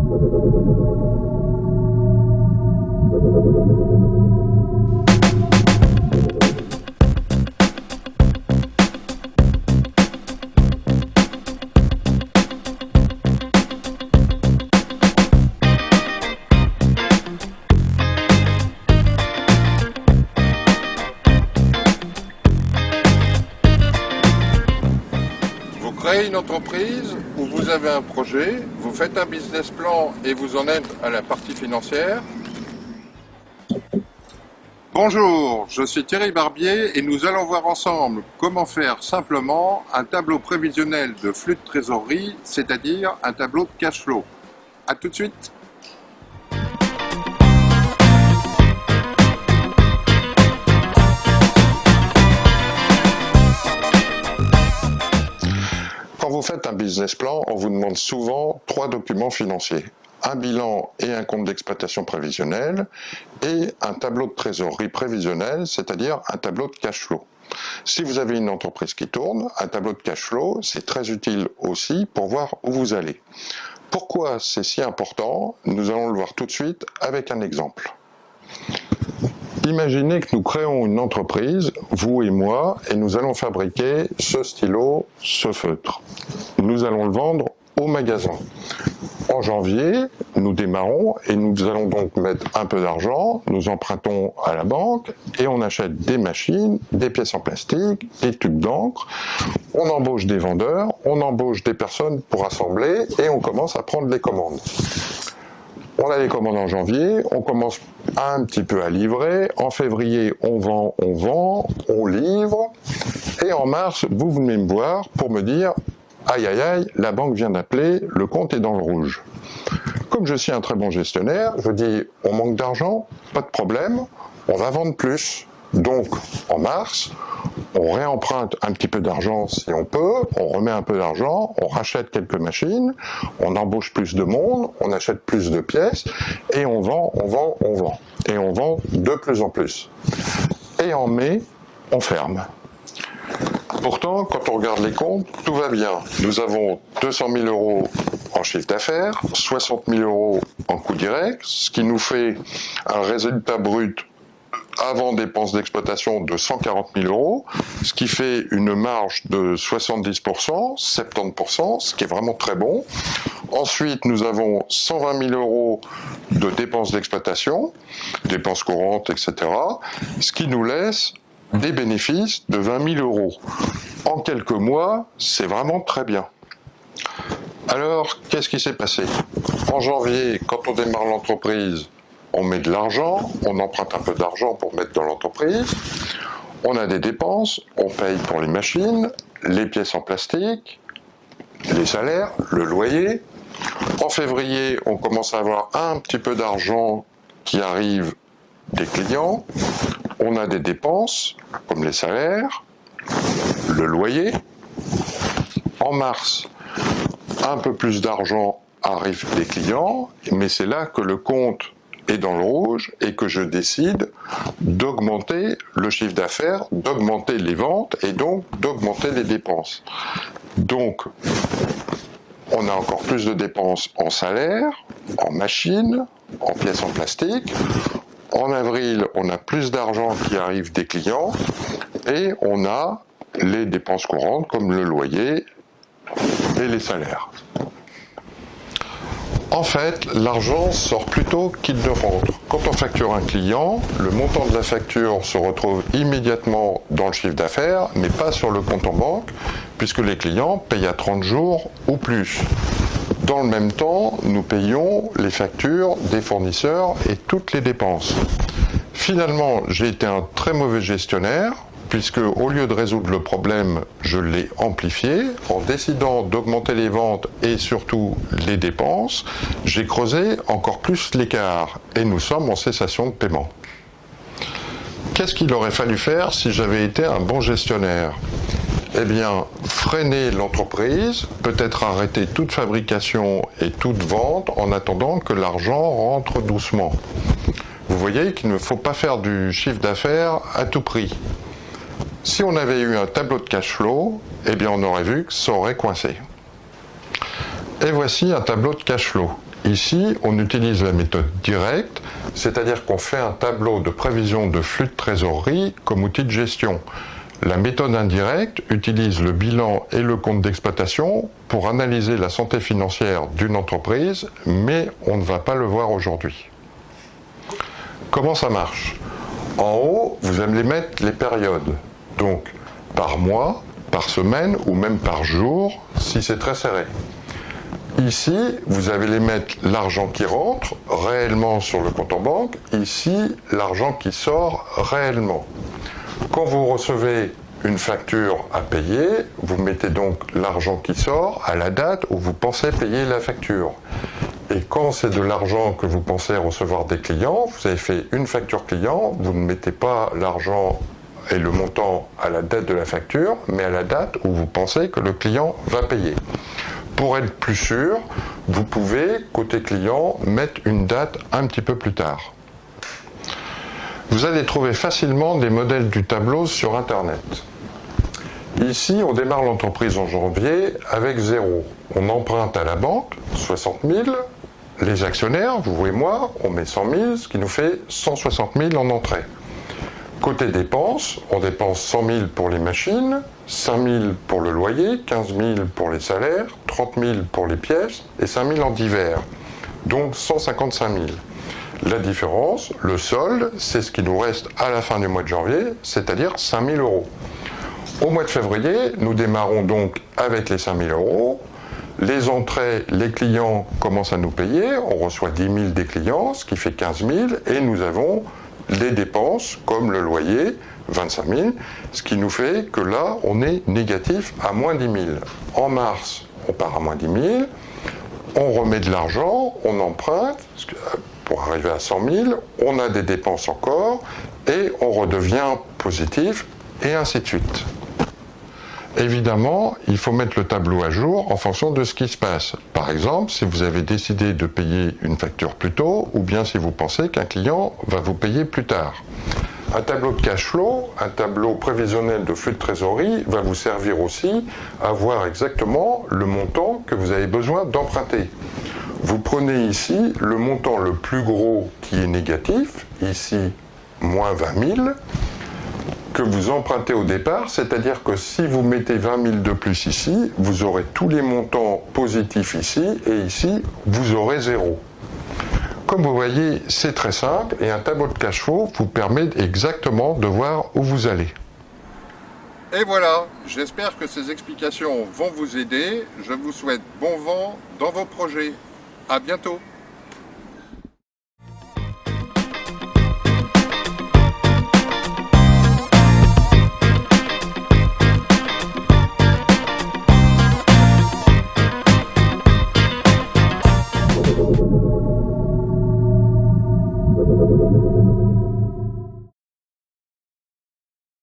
Vous créez une entreprise ou vous avez un projet, vous faites un business plan et vous en êtes à la partie financière. Bonjour, je suis Thierry Barbier et nous allons voir ensemble comment faire simplement un tableau prévisionnel de flux de trésorerie, c'est-à-dire un tableau de cash flow. A tout de suite. Quand vous faites un business plan, on vous demande souvent 3 documents financiers. Un bilan et un compte d'exploitation prévisionnel et un tableau de trésorerie prévisionnel, c'est-à-dire un tableau de cash flow. Si vous avez une entreprise qui tourne, un tableau de cash flow, c'est très utile aussi pour voir où vous allez. Pourquoi c'est si important? Nous allons le voir tout de suite avec un exemple. Imaginez que nous créons une entreprise, vous et moi, et nous allons fabriquer ce stylo, ce feutre. Nous allons le vendre au magasin. En janvier, nous démarrons et nous allons donc mettre un peu d'argent, nous empruntons à la banque et on achète des machines, des pièces en plastique, des tubes d'encre, on embauche des vendeurs, on embauche des personnes pour assembler et on commence à prendre les commandes. On a les commandes en janvier, on commence un petit peu à livrer, en février on vend, on livre, et en mars vous venez me voir pour me dire « Aïe aïe aïe, la banque vient d'appeler, le compte est dans le rouge ». Comme je suis un très bon gestionnaire, je dis « On manque d'argent, pas de problème, on va vendre plus ». Donc en mars, on réemprunte un petit peu d'argent si on peut, on remet un peu d'argent, on rachète quelques machines, on embauche plus de monde, on achète plus de pièces, et on vend. Et on vend de plus en plus. Et en mai, on ferme. Pourtant, quand on regarde les comptes, tout va bien. Nous avons 200 000 € en chiffre d'affaires, 60 000 € en coût direct, ce qui nous fait un résultat brut avant dépenses d'exploitation de 140 000 €, ce qui fait une marge de 70%, 70%, ce qui est vraiment très bon. Ensuite, nous avons 120 000 € de dépenses d'exploitation, dépenses courantes, etc., ce qui nous laisse des bénéfices de 20 000 €. En quelques mois, c'est vraiment très bien. Alors, qu'est-ce qui s'est passé? En janvier, quand on démarre l'entreprise, on met de l'argent, on emprunte un peu d'argent pour mettre dans l'entreprise, on a des dépenses, on paye pour les machines, les pièces en plastique, les salaires, le loyer. En février, on commence à avoir un petit peu d'argent qui arrive des clients, on a des dépenses comme les salaires, le loyer. En mars, un peu plus d'argent arrive des clients, mais c'est là que le compte est dans le rouge et que je décide d'augmenter le chiffre d'affaires, d'augmenter les ventes et donc d'augmenter les dépenses. Donc, on a encore plus de dépenses en salaire, en machines, en pièces en plastique. En avril, on a plus d'argent qui arrive des clients et on a les dépenses courantes comme le loyer et les salaires. En fait, l'argent sort plutôt qu'il ne rentre. Quand on facture un client, le montant de la facture se retrouve immédiatement dans le chiffre d'affaires, mais pas sur le compte en banque, puisque les clients payent à 30 jours ou plus. Dans le même temps, nous payons les factures des fournisseurs et toutes les dépenses. Finalement, j'ai été un très mauvais gestionnaire, puisque au lieu de résoudre le problème, je l'ai amplifié. En décidant d'augmenter les ventes et surtout les dépenses, j'ai creusé encore plus l'écart et nous sommes en cessation de paiement. Qu'est-ce qu'il aurait fallu faire si j'avais été un bon gestionnaire? Eh bien, freiner l'entreprise, peut-être arrêter toute fabrication et toute vente en attendant que l'argent rentre doucement. Vous voyez qu'il ne faut pas faire du chiffre d'affaires à tout prix. Si on avait eu un tableau de cash flow, eh bien on aurait vu que ça aurait coincé. Et voici un tableau de cash flow. Ici, on utilise la méthode directe, c'est-à-dire qu'on fait un tableau de prévision de flux de trésorerie comme outil de gestion. La méthode indirecte utilise le bilan et le compte d'exploitation pour analyser la santé financière d'une entreprise, mais on ne va pas le voir aujourd'hui. Comment ça marche? En haut, vous allez mettre les périodes, donc par mois, par semaine ou même par jour, si c'est très serré. Ici, vous allez mettre l'argent qui rentre réellement sur le compte en banque, ici, l'argent qui sort réellement. Quand vous recevez une facture à payer, vous mettez donc l'argent qui sort à la date où vous pensez payer la facture. Et quand c'est de l'argent que vous pensez recevoir des clients, vous avez fait une facture client, vous ne mettez pas l'argent et le montant à la date de la facture, mais à la date où vous pensez que le client va payer. Pour être plus sûr, vous pouvez, côté client, mettre une date un petit peu plus tard. Vous allez trouver facilement des modèles du tableau sur Internet. Ici, on démarre l'entreprise en janvier avec 0. On emprunte à la banque 60 000. Les actionnaires, vous et moi, on met 100 000, ce qui nous fait 160 000 en entrée. Côté dépenses, on dépense 100 000 pour les machines, 5 000 pour le loyer, 15 000 pour les salaires, 30 000 pour les pièces et 5 000 en divers, donc 155 000. La différence, le solde, c'est ce qui nous reste à la fin du mois de janvier, c'est-à-dire 5 000 euros. Au mois de février, nous démarrons donc avec les 5 000 euros. Les entrées, les clients commencent à nous payer, on reçoit 10 000 des clients, ce qui fait 15 000, et nous avons les dépenses, comme le loyer, 25 000, ce qui nous fait que là, on est négatif à moins 10 000. En mars, on part à moins 10 000, on remet de l'argent, on emprunte, pour arriver à 100 000, on a des dépenses encore, et on redevient positif, et ainsi de suite. Évidemment, il faut mettre le tableau à jour en fonction de ce qui se passe. Par exemple, si vous avez décidé de payer une facture plus tôt, ou bien si vous pensez qu'un client va vous payer plus tard. Un tableau de cash flow, un tableau prévisionnel de flux de trésorerie va vous servir aussi à voir exactement le montant que vous avez besoin d'emprunter. Vous prenez ici le montant le plus gros qui est négatif, ici moins 20 000, que vous empruntez au départ, c'est-à-dire que si vous mettez 20 000 de plus ici, vous aurez tous les montants positifs ici, et ici, vous aurez 0. Comme vous voyez, c'est très simple, et un tableau de cash flow vous permet exactement de voir où vous allez. Et voilà, j'espère que ces explications vont vous aider. Je vous souhaite bon vent dans vos projets. À bientôt.